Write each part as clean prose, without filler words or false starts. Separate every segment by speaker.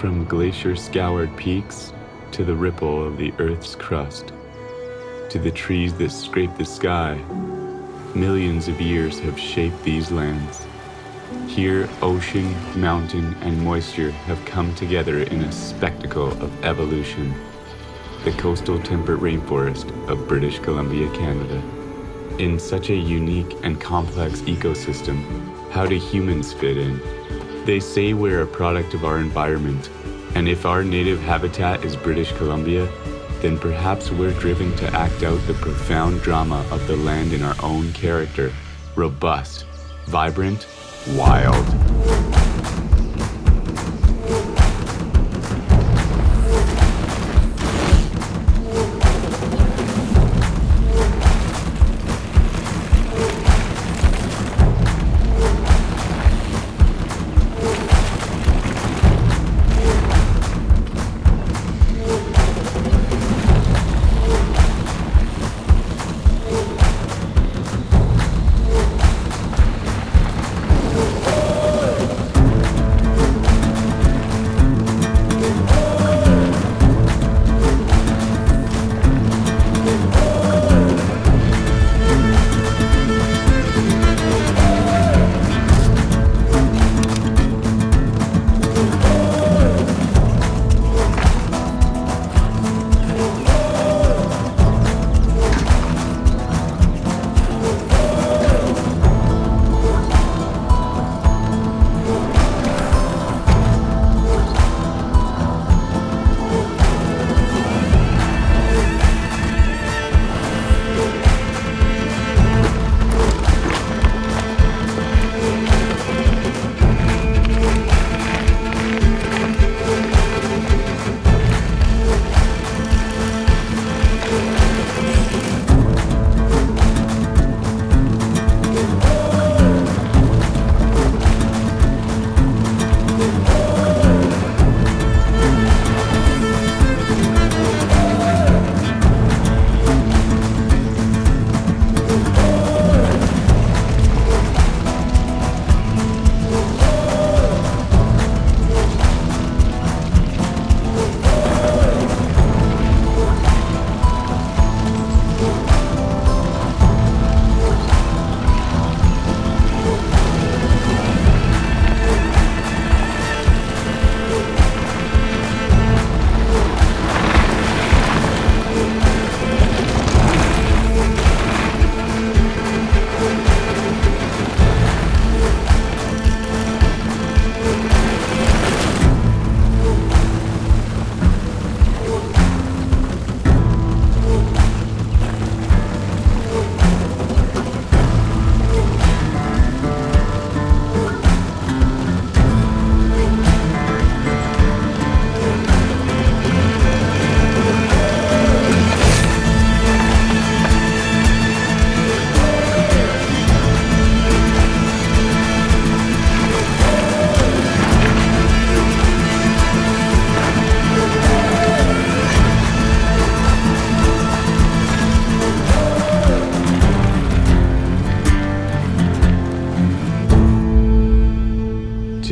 Speaker 1: From glacier-scoured peaks to the ripple of the Earth's crust, to the trees that scrape the sky, millions of years have shaped these lands. Here, ocean, mountain, and moisture have come together in a spectacle of evolution. The coastal temperate rainforest of British Columbia, Canada. In such a unique and complex ecosystem, how do humans fit in? They say we're a product of our environment, and if our native habitat is British Columbia, then perhaps we're driven to act out the profound drama of the land in our own character, robust, vibrant, wild.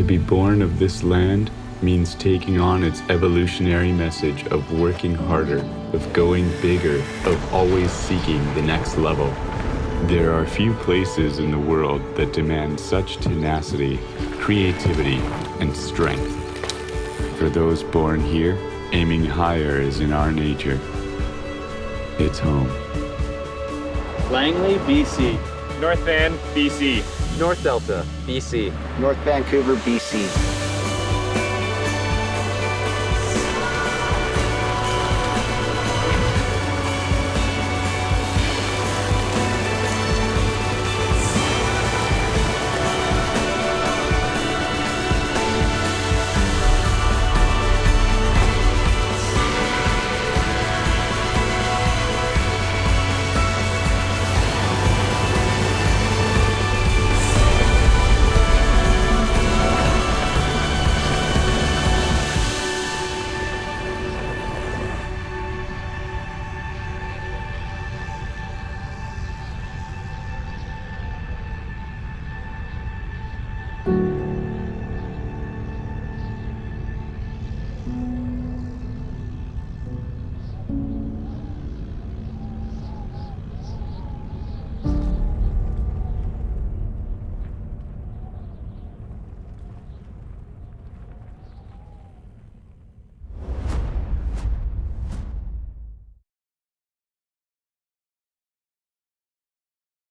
Speaker 1: To be born of this land means taking on its evolutionary message of working harder, of going bigger, of always seeking the next level. There are few places in the world that demand such tenacity, creativity, and strength. For those born here, aiming higher is in our nature. It's home.
Speaker 2: Langley, BC.
Speaker 3: North Van, BC.
Speaker 4: North Delta, BC.
Speaker 5: North Vancouver, BC.